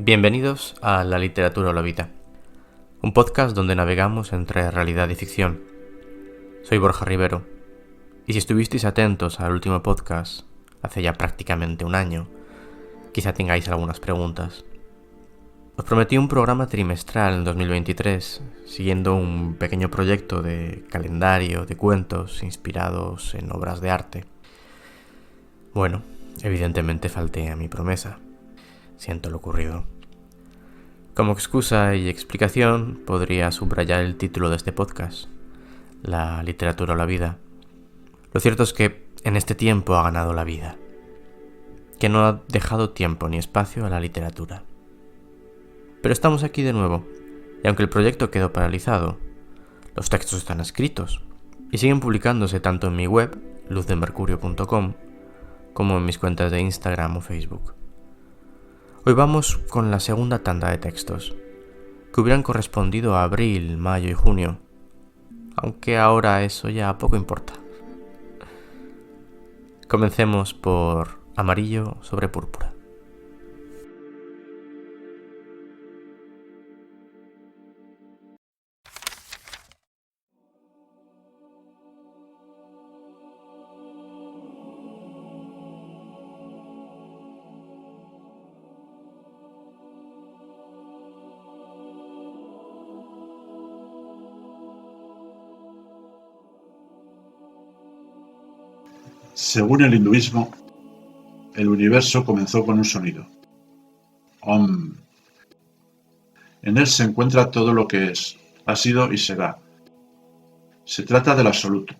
Bienvenidos a La Literatura o la Vida, un podcast donde navegamos entre realidad y ficción. Soy Borja Rivero, y si estuvisteis atentos al último podcast, hace ya prácticamente un año, quizá tengáis algunas preguntas. Os prometí un programa trimestral en 2023, siguiendo un pequeño proyecto de calendario de cuentos inspirados en obras de arte. Bueno, evidentemente falté a mi promesa. Siento lo ocurrido. Como excusa y explicación, podría subrayar el título de este podcast, La literatura o la vida. Lo cierto es que en este tiempo ha ganado la vida, que no ha dejado tiempo ni espacio a la literatura. Pero estamos aquí de nuevo, y aunque el proyecto quedó paralizado, los textos están escritos y siguen publicándose tanto en mi web, luzdemercurio.com, como en mis cuentas de Instagram o Facebook. Hoy vamos con la segunda tanda de textos, que hubieran correspondido a abril, mayo y junio, aunque ahora eso ya poco importa. Comencemos por Amarillo sobre púrpura. Según el hinduismo, el universo comenzó con un sonido. Om. En él se encuentra todo lo que es, ha sido y será. Se trata del absoluto.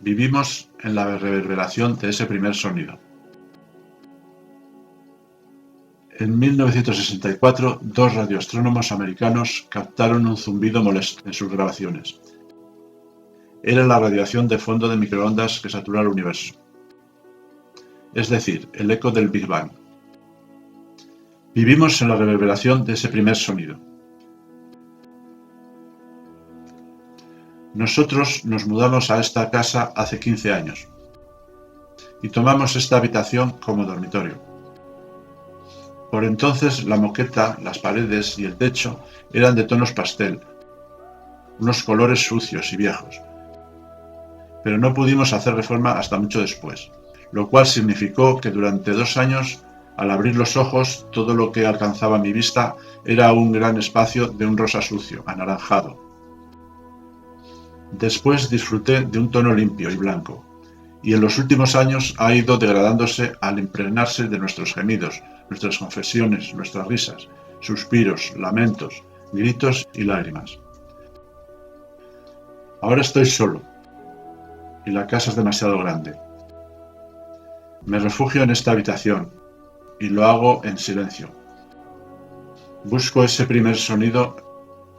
Vivimos en la reverberación de ese primer sonido. En 1964, dos radioastrónomos americanos captaron un zumbido molesto en sus grabaciones. Era la radiación de fondo de microondas que satura el universo. Es decir, el eco del Big Bang. Vivimos en la reverberación de ese primer sonido. Nosotros nos mudamos a esta casa hace 15 años y tomamos esta habitación como dormitorio. Por entonces la moqueta, las paredes y el techo eran de tonos pastel, unos colores sucios y viejos. Pero no pudimos hacer reforma hasta mucho después, lo cual significó que durante 2 años, al abrir los ojos, todo lo que alcanzaba mi vista era un gran espacio de un rosa sucio, anaranjado. Después disfruté de un tono limpio y blanco, y en los últimos años ha ido degradándose al impregnarse de nuestros gemidos, nuestras confesiones, nuestras risas, suspiros, lamentos, gritos y lágrimas. Ahora estoy solo, y la casa es demasiado grande. Me refugio en esta habitación, y lo hago en silencio. Busco ese primer sonido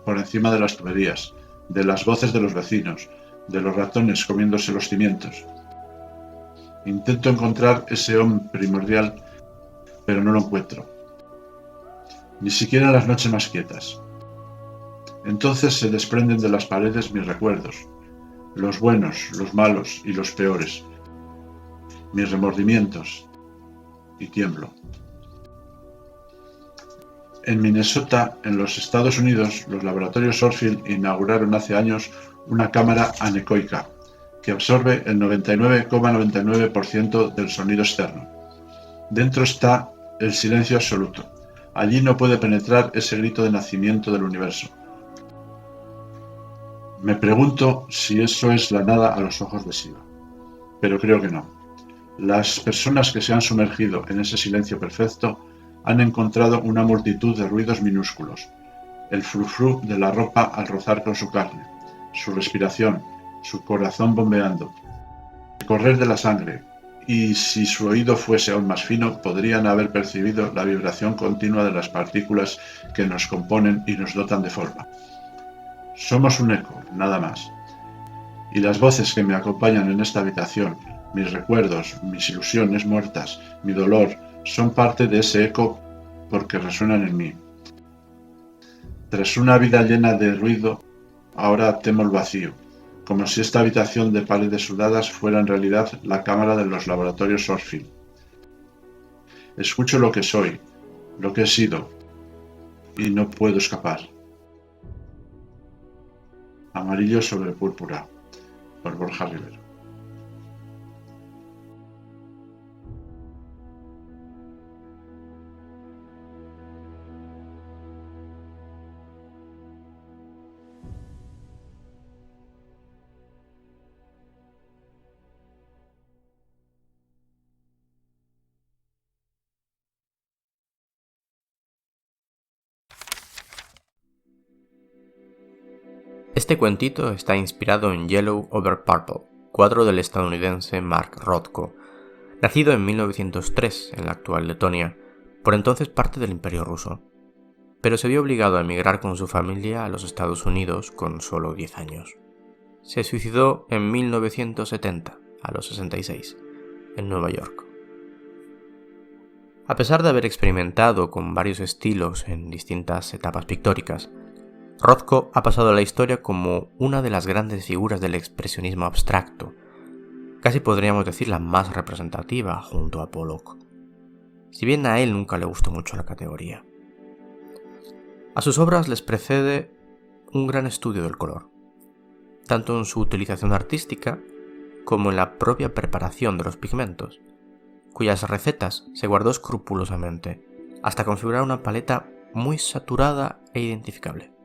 por encima de las tuberías, de las voces de los vecinos, de los ratones comiéndose los cimientos. Intento encontrar ese om primordial, pero no lo encuentro. Ni siquiera en las noches más quietas. Entonces se desprenden de las paredes mis recuerdos, los buenos, los malos y los peores, mis remordimientos, y tiemblo. En Minnesota, en los Estados Unidos, los laboratorios Orfield inauguraron hace años una cámara anecoica que absorbe el 99,99% del sonido externo. Dentro está el silencio absoluto. Allí no puede penetrar ese grito de nacimiento del universo. Me pregunto si eso es la nada a los ojos de Shiva, pero creo que no. Las personas que se han sumergido en ese silencio perfecto han encontrado una multitud de ruidos minúsculos, el frufru de la ropa al rozar con su carne, su respiración, su corazón bombeando, el correr de la sangre, y si su oído fuese aún más fino, podrían haber percibido la vibración continua de las partículas que nos componen y nos dotan de forma. Somos un eco, nada más. Y las voces que me acompañan en esta habitación, mis recuerdos, mis ilusiones muertas, mi dolor, son parte de ese eco porque resuenan en mí. Tras una vida llena de ruido, ahora temo el vacío, como si esta habitación de paredes sudadas fuera en realidad la cámara de los laboratorios Orfield. Escucho lo que soy, lo que he sido y no puedo escapar. Amarillo sobre púrpura, por Borja Rivero. Este cuentito está inspirado en Yellow Over Purple, cuadro del estadounidense Mark Rothko, nacido en 1903 en la actual Letonia, por entonces parte del Imperio Ruso, pero se vio obligado a emigrar con su familia a los Estados Unidos con solo 10 años. Se suicidó en 1970, a los 66, en Nueva York. A pesar de haber experimentado con varios estilos en distintas etapas pictóricas, Rothko ha pasado a la historia como una de las grandes figuras del expresionismo abstracto, casi podríamos decir la más representativa junto a Pollock, si bien a él nunca le gustó mucho la categoría. A sus obras les precede un gran estudio del color, tanto en su utilización artística como en la propia preparación de los pigmentos, cuyas recetas se guardó escrupulosamente, hasta configurar una paleta muy saturada e identificable.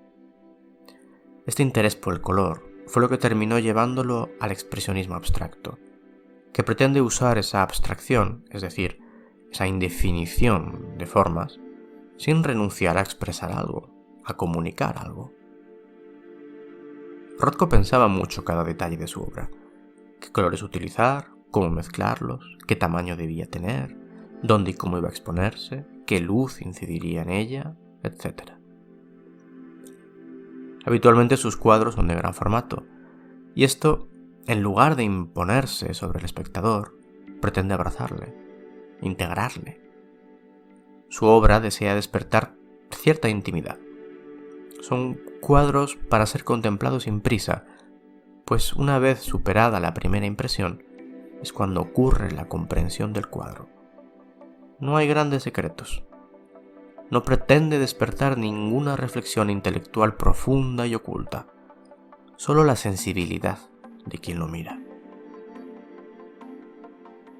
Este interés por el color fue lo que terminó llevándolo al expresionismo abstracto, que pretende usar esa abstracción, es decir, esa indefinición de formas, sin renunciar a expresar algo, a comunicar algo. Rothko pensaba mucho cada detalle de su obra, qué colores utilizar, cómo mezclarlos, qué tamaño debía tener, dónde y cómo iba a exponerse, qué luz incidiría en ella, etc. Habitualmente sus cuadros son de gran formato, y esto, en lugar de imponerse sobre el espectador, pretende abrazarle, integrarle. Su obra desea despertar cierta intimidad. Son cuadros para ser contemplados sin prisa, pues una vez superada la primera impresión, es cuando ocurre la comprensión del cuadro. No hay grandes secretos. No pretende despertar ninguna reflexión intelectual profunda y oculta, solo la sensibilidad de quien lo mira.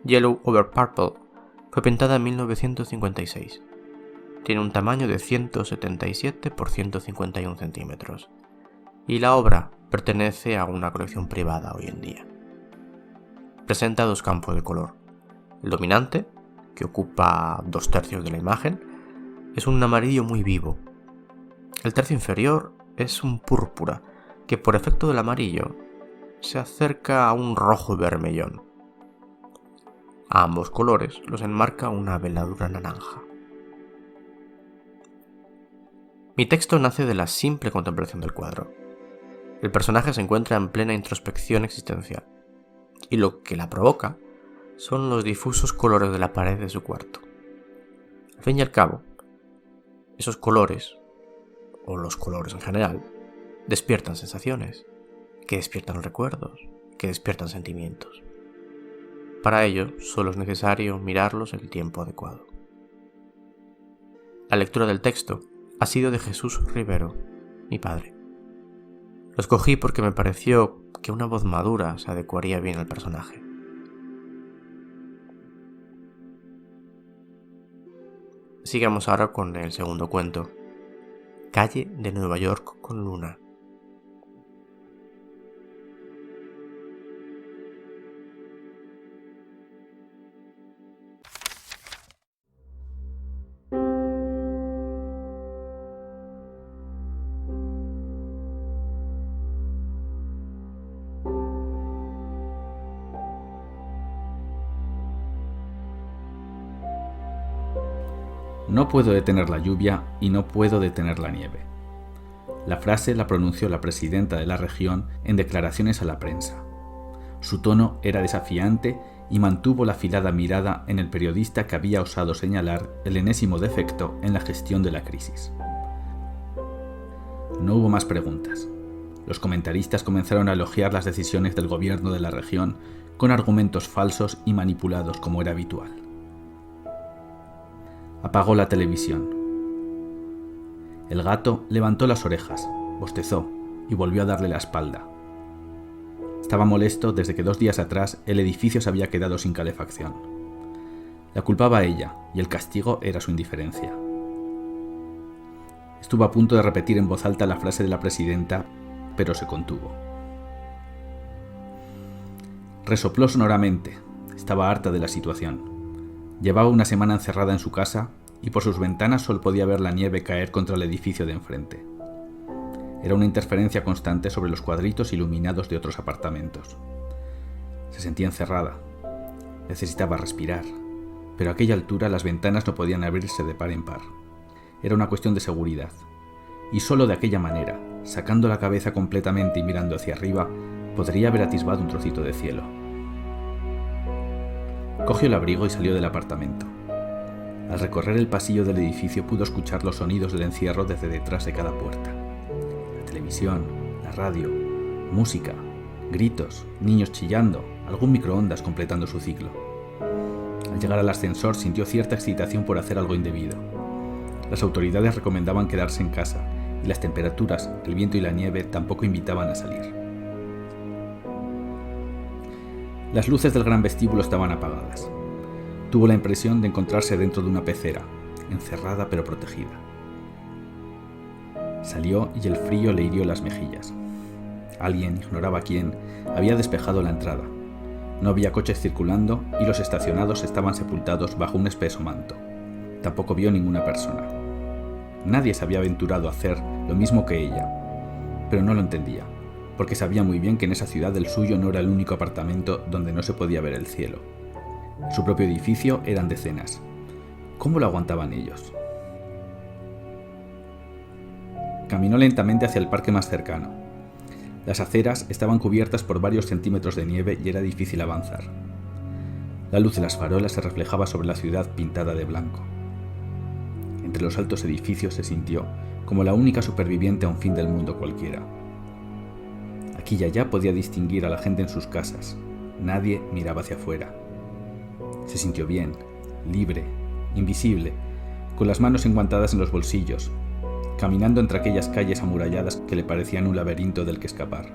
Yellow Over Purple fue pintada en 1956. Tiene un tamaño de 177 por 151 centímetros y la obra pertenece a una colección privada hoy en día. Presenta dos campos de color. El dominante, que ocupa 2/3 de la imagen, es un amarillo muy vivo. El tercio inferior es un púrpura, que por efecto del amarillo se acerca a un rojo vermellón. A ambos colores los enmarca una veladura naranja. Mi texto nace de la simple contemplación del cuadro. El personaje se encuentra en plena introspección existencial, y lo que la provoca son los difusos colores de la pared de su cuarto. Al fin y al cabo, esos colores, o los colores en general, despiertan sensaciones, que despiertan recuerdos, que despiertan sentimientos. Para ello, solo es necesario mirarlos en el tiempo adecuado. La lectura del texto ha sido de Jesús Rivero, mi padre. Lo escogí porque me pareció que una voz madura se adecuaría bien al personaje. Sigamos ahora con el segundo cuento, Calle de Nueva York con luna. No puedo detener la lluvia y no puedo detener la nieve. La frase la pronunció la presidenta de la región en declaraciones a la prensa. Su tono era desafiante y mantuvo la afilada mirada en el periodista que había osado señalar el enésimo defecto en la gestión de la crisis. No hubo más preguntas. Los comentaristas comenzaron a elogiar las decisiones del gobierno de la región con argumentos falsos y manipulados como era habitual. Apagó la televisión. El gato levantó las orejas, bostezó y volvió a darle la espalda. Estaba molesto desde que 2 días atrás el edificio se había quedado sin calefacción. La culpaba a ella y el castigo era su indiferencia. Estuvo a punto de repetir en voz alta la frase de la presidenta, pero se contuvo. Resopló sonoramente. Estaba harta de la situación. Llevaba una semana encerrada en su casa y por sus ventanas solo podía ver la nieve caer contra el edificio de enfrente. Era una interferencia constante sobre los cuadritos iluminados de otros apartamentos. Se sentía encerrada. Necesitaba respirar, pero a aquella altura las ventanas no podían abrirse de par en par. Era una cuestión de seguridad, y solo de aquella manera, sacando la cabeza completamente y mirando hacia arriba, podría haber atisbado un trocito de cielo. Cogió el abrigo y salió del apartamento. Al recorrer el pasillo del edificio pudo escuchar los sonidos del encierro desde detrás de cada puerta. La televisión, la radio, música, gritos, niños chillando, algún microondas completando su ciclo. Al llegar al ascensor sintió cierta excitación por hacer algo indebido. Las autoridades recomendaban quedarse en casa y las temperaturas, el viento y la nieve tampoco invitaban a salir. Las luces del gran vestíbulo estaban apagadas. Tuvo la impresión de encontrarse dentro de una pecera, encerrada pero protegida. Salió y el frío le hirió las mejillas. Alguien, ignoraba quién, había despejado la entrada. No había coches circulando y los estacionados estaban sepultados bajo un espeso manto. Tampoco vio ninguna persona. Nadie se había aventurado a hacer lo mismo que ella, pero no lo entendía, porque sabía muy bien que en esa ciudad el suyo no era el único apartamento donde no se podía ver el cielo. En su propio edificio eran decenas. ¿Cómo lo aguantaban ellos? Caminó lentamente hacia el parque más cercano. Las aceras estaban cubiertas por varios centímetros de nieve y era difícil avanzar. La luz de las farolas se reflejaba sobre la ciudad pintada de blanco. Entre los altos edificios se sintió como la única superviviente a un fin del mundo cualquiera. Aquí y allá podía distinguir a la gente en sus casas. Nadie miraba hacia afuera. Se sintió bien, libre, invisible, con las manos enguantadas en los bolsillos, caminando entre aquellas calles amuralladas que le parecían un laberinto del que escapar.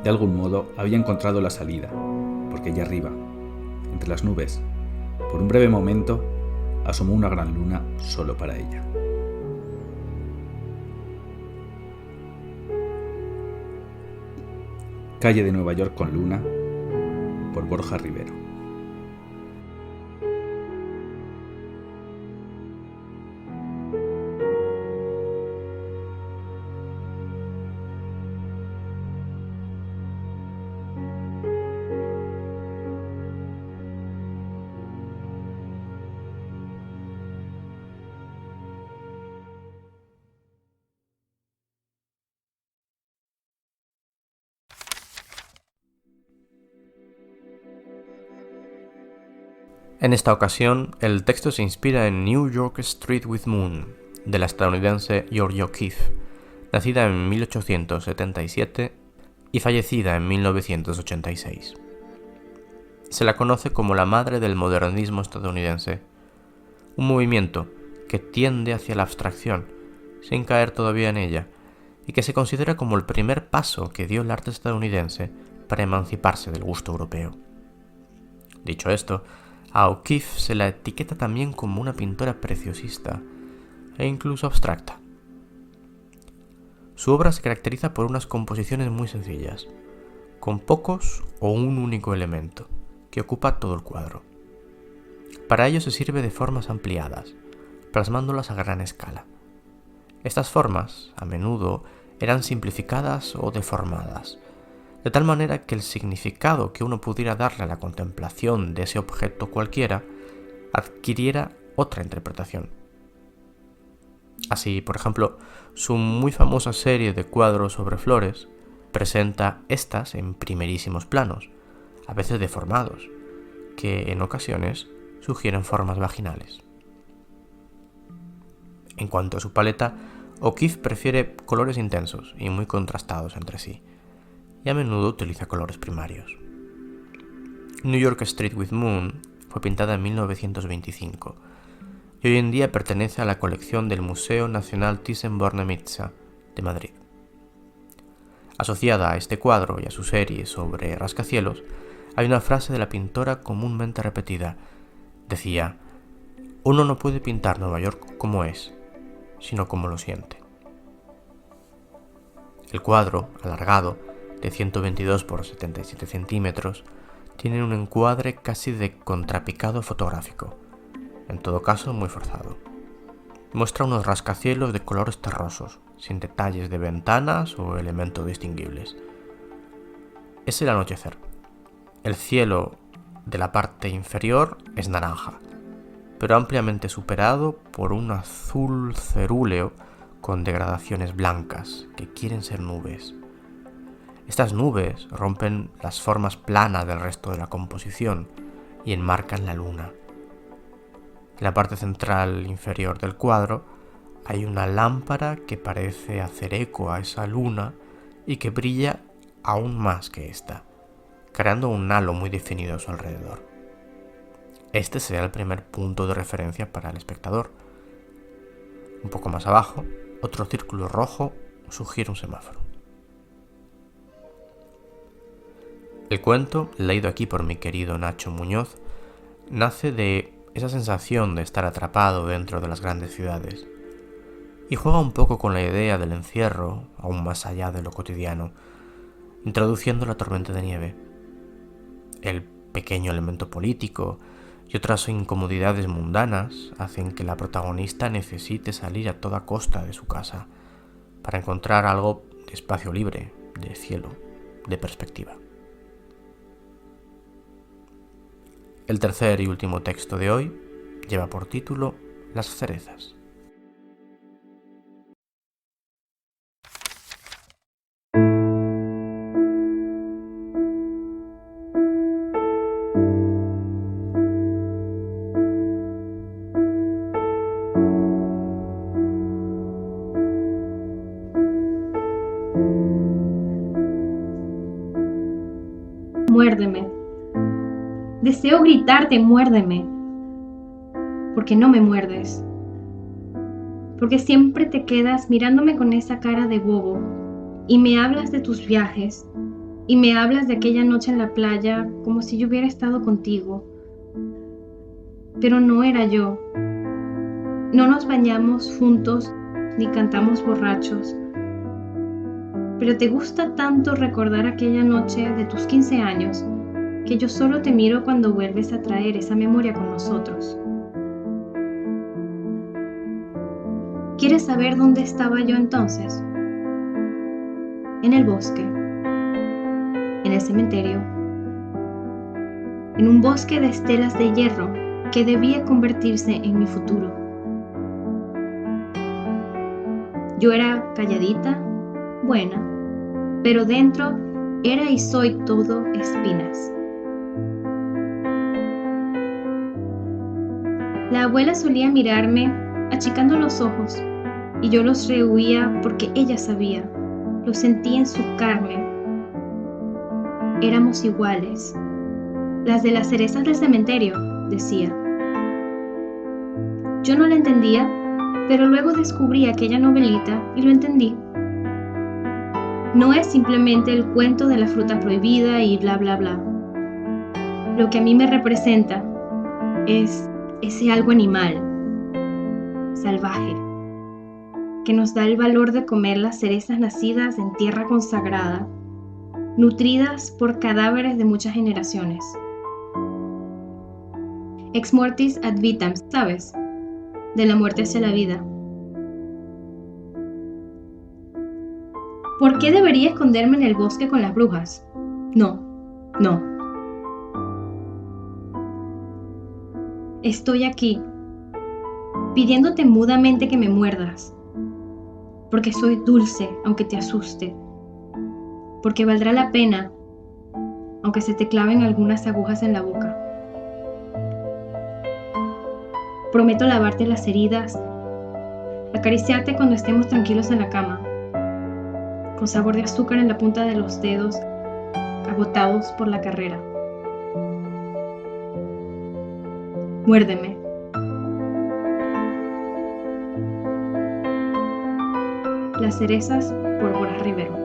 De algún modo había encontrado la salida, porque allá arriba, entre las nubes, por un breve momento, asomó una gran luna solo para ella. Calle de Nueva York con luna, por Borja Rivero. En esta ocasión, el texto se inspira en New York Street with Moon, de la estadounidense Georgia O'Keeffe, nacida en 1877 y fallecida en 1986. Se la conoce como la madre del modernismo estadounidense, un movimiento que tiende hacia la abstracción, sin caer todavía en ella, y que se considera como el primer paso que dio el arte estadounidense para emanciparse del gusto europeo. Dicho esto, a O'Keeffe se la etiqueta también como una pintora preciosista e incluso abstracta. Su obra se caracteriza por unas composiciones muy sencillas, con pocos o un único elemento, que ocupa todo el cuadro. Para ello se sirve de formas ampliadas, plasmándolas a gran escala. Estas formas, a menudo, eran simplificadas o deformadas, de tal manera que el significado que uno pudiera darle a la contemplación de ese objeto cualquiera adquiriera otra interpretación. Así, por ejemplo, su muy famosa serie de cuadros sobre flores presenta estas en primerísimos planos, a veces deformados, que en ocasiones sugieren formas vaginales. En cuanto a su paleta, O'Keeffe prefiere colores intensos y muy contrastados entre sí, y a menudo utiliza colores primarios. New York Street with Moon fue pintada en 1925 y hoy en día pertenece a la colección del Museo Nacional Thyssen-Bornemisza de Madrid. Asociada a este cuadro y a su serie sobre rascacielos, hay una frase de la pintora comúnmente repetida. Decía: uno no puede pintar Nueva York como es, sino como lo siente. El cuadro, alargado, de 122 por 77 centímetros, tiene un encuadre casi de contrapicado fotográfico, en todo caso muy forzado. Muestra unos rascacielos de colores terrosos, sin detalles de ventanas o elementos distinguibles. Es el anochecer. El cielo de la parte inferior es naranja, pero ampliamente superado por un azul cerúleo con degradaciones blancas que quieren ser nubes. Estas nubes rompen las formas planas del resto de la composición y enmarcan la luna. En la parte central inferior del cuadro hay una lámpara que parece hacer eco a esa luna y que brilla aún más que esta, creando un halo muy definido a su alrededor. Este será el primer punto de referencia para el espectador. Un poco más abajo, otro círculo rojo sugiere un semáforo. El cuento, leído aquí por mi querido Nacho Muñoz, nace de esa sensación de estar atrapado dentro de las grandes ciudades y juega un poco con la idea del encierro, aún más allá de lo cotidiano, introduciendo la tormenta de nieve, el pequeño elemento político y otras incomodidades mundanas hacen que la protagonista necesite salir a toda costa de su casa para encontrar algo de espacio libre, de cielo, de perspectiva. El tercer y último texto de hoy lleva por título Las cerezas. Muérdeme. Deseo gritarte, muérdeme. Porque no me muerdes. Porque siempre te quedas mirándome con esa cara de bobo y me hablas de tus viajes y me hablas de aquella noche en la playa como si yo hubiera estado contigo. Pero no era yo. No nos bañamos juntos ni cantamos borrachos. Pero te gusta tanto recordar aquella noche de tus 15 años que yo solo te miro cuando vuelves a traer esa memoria con nosotros. ¿Quieres saber dónde estaba yo entonces? En el bosque, en el cementerio, en un bosque de estelas de hierro que debía convertirse en mi futuro. Yo era calladita, buena, pero dentro era y soy todo espinas. La abuela solía mirarme achicando los ojos y yo los rehuía porque ella sabía, lo sentía en su carne. Éramos iguales, las de las cerezas del cementerio, decía. Yo no la entendía, pero luego descubrí aquella novelita y lo entendí. No es simplemente el cuento de la fruta prohibida y bla bla bla. Lo que a mí me representa es ese algo animal, salvaje, que nos da el valor de comer las cerezas nacidas en tierra consagrada, nutridas por cadáveres de muchas generaciones. Ex mortis ad vitam, ¿sabes? De la muerte hacia la vida. ¿Por qué debería esconderme en el bosque con las brujas? No. Estoy aquí, pidiéndote mudamente que me muerdas, porque soy dulce aunque te asuste, porque valdrá la pena aunque se te claven algunas agujas en la boca. Prometo lavarte las heridas, acariciarte cuando estemos tranquilos en la cama, con sabor de azúcar en la punta de los dedos, agotados por la carrera. muérdeme. Las cerezas por Borja Rivero.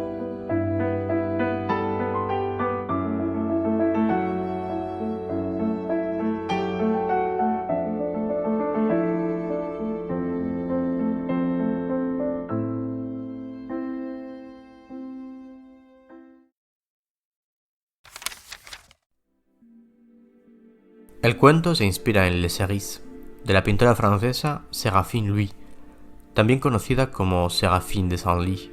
El cuento se inspira en Les Cerises, de la pintora francesa Séraphine Louis, también conocida como Séraphine de Senlis,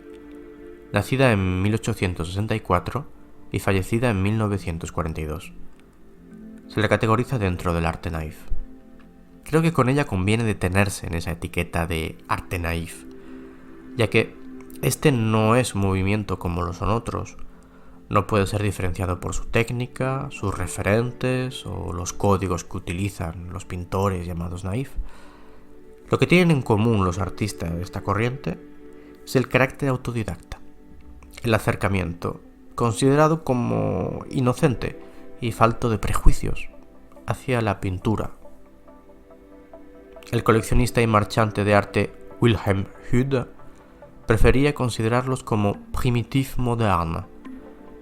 nacida en 1864 y fallecida en 1942. Se la categoriza dentro del arte naif. Creo que con ella conviene detenerse en esa etiqueta de arte naif, ya que este no es un movimiento como lo son otros. No puede ser diferenciado por su técnica, sus referentes o los códigos que utilizan los pintores llamados naif. Lo que tienen en común los artistas de esta corriente es el carácter autodidacta, el acercamiento, considerado como inocente y falto de prejuicios, hacia la pintura. El coleccionista y marchante de arte Wilhelm Hude prefería considerarlos como primitifs modernes,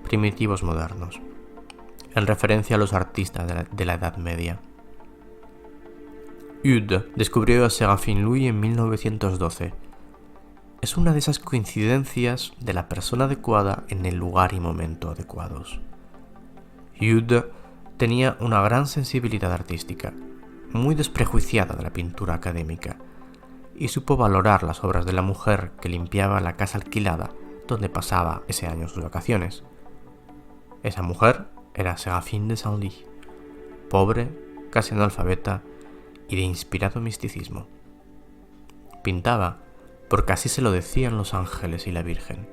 primitivos modernos, en referencia a los artistas de la Edad Media. Hude descubrió a Séraphine Louis en 1912. Es una de esas coincidencias de la persona adecuada en el lugar y momento adecuados. Hude tenía una gran sensibilidad artística, muy desprejuiciada de la pintura académica, y supo valorar las obras de la mujer que limpiaba la casa alquilada donde pasaba ese año sus vacaciones. Esa mujer era Séraphine de Senlis, pobre, casi analfabeta y de inspirado misticismo. Pintaba porque así se lo decían los ángeles y la Virgen.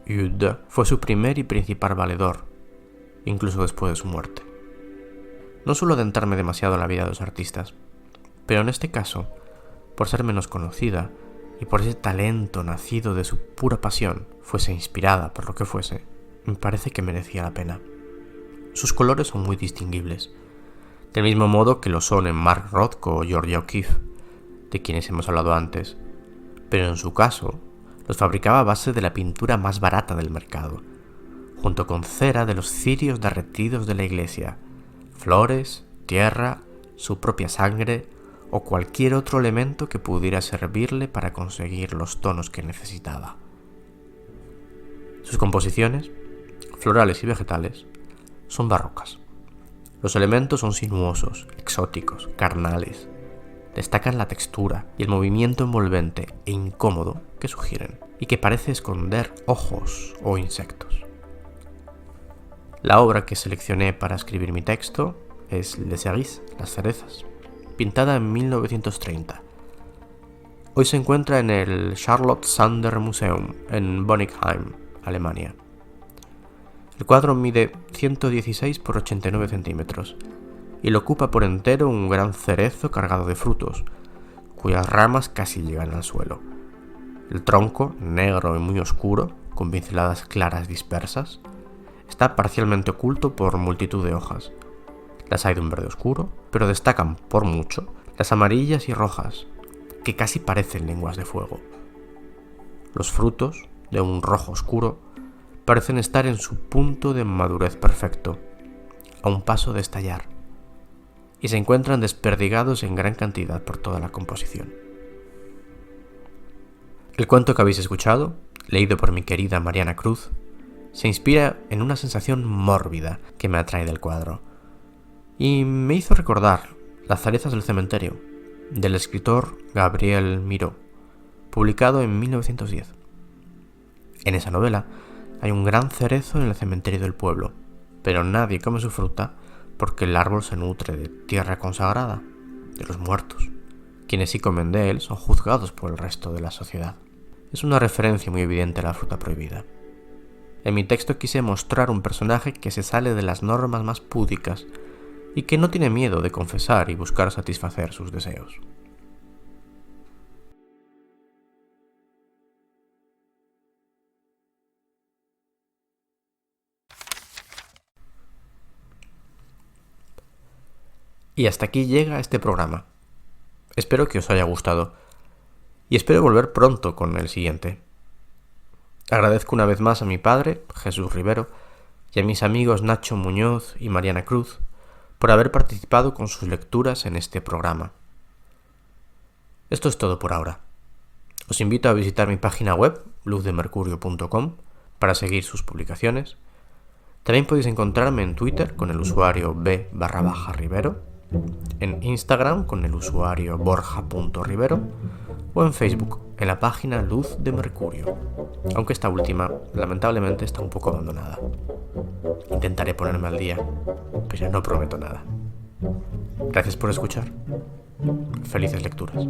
Hude fue su primer y principal valedor, incluso después de su muerte. No suelo adentrarme demasiado en la vida de los artistas, pero en este caso, por ser menos conocida y por ese talento nacido de su pura pasión, fuese inspirada por lo que fuese, me parece que merecía la pena. Sus colores son muy distinguibles, del mismo modo que lo son en Mark Rothko o Georgia O'Keeffe, de quienes hemos hablado antes, pero en su caso los fabricaba a base de la pintura más barata del mercado, junto con cera de los cirios derretidos de la iglesia, flores, tierra, su propia sangre o cualquier otro elemento que pudiera servirle para conseguir los tonos que necesitaba. Sus composiciones, florales y vegetales, son barrocas. Los elementos son sinuosos, exóticos, carnales. Destacan la textura y el movimiento envolvente e incómodo que sugieren y que parece esconder ojos o insectos. La obra que seleccioné para escribir mi texto es Les Cerises, las cerezas, pintada en 1930. Hoy se encuentra en el Charlotte Sander Museum en Bonnigheim, Alemania. El cuadro mide 116 por 89 centímetros y lo ocupa por entero un gran cerezo cargado de frutos, cuyas ramas casi llegan al suelo. El tronco, negro y muy oscuro, con pinceladas claras dispersas, está parcialmente oculto por multitud de hojas. Las hay de un verde oscuro, pero destacan por mucho las amarillas y rojas, que casi parecen lenguas de fuego. Los frutos, de un rojo oscuro, parecen estar en su punto de madurez perfecto, a un paso de estallar, y se encuentran desperdigados en gran cantidad por toda la composición. El cuento que habéis escuchado, leído por mi querida Mariana Cruz, se inspira en una sensación mórbida que me atrae del cuadro, y me hizo recordar Las cerezas del cementerio, del escritor Gabriel Miró, publicado en 1910. En esa novela hay un gran cerezo en el cementerio del pueblo, pero nadie come su fruta porque el árbol se nutre de tierra consagrada, de los muertos. Quienes sí comen de él son juzgados por el resto de la sociedad. Es una referencia muy evidente a la fruta prohibida. En mi texto quise mostrar un personaje que se sale de las normas más púdicas y que no tiene miedo de confesar y buscar satisfacer sus deseos. Y hasta aquí llega este programa. Espero que os haya gustado y espero volver pronto con el siguiente. Agradezco una vez más a mi padre, Jesús Rivero, y a mis amigos Nacho Muñoz y Mariana Cruz por haber participado con sus lecturas en este programa. Esto es todo por ahora. Os invito a visitar mi página web, luzdemercurio.com, para seguir sus publicaciones. También podéis encontrarme en Twitter con el usuario b_rivero, en Instagram con el usuario borja.rivero o en Facebook en la página Luz de Mercurio, aunque esta última lamentablemente está un poco abandonada. Intentaré ponerme al día, pero no prometo nada. Gracias por escuchar. Felices lecturas.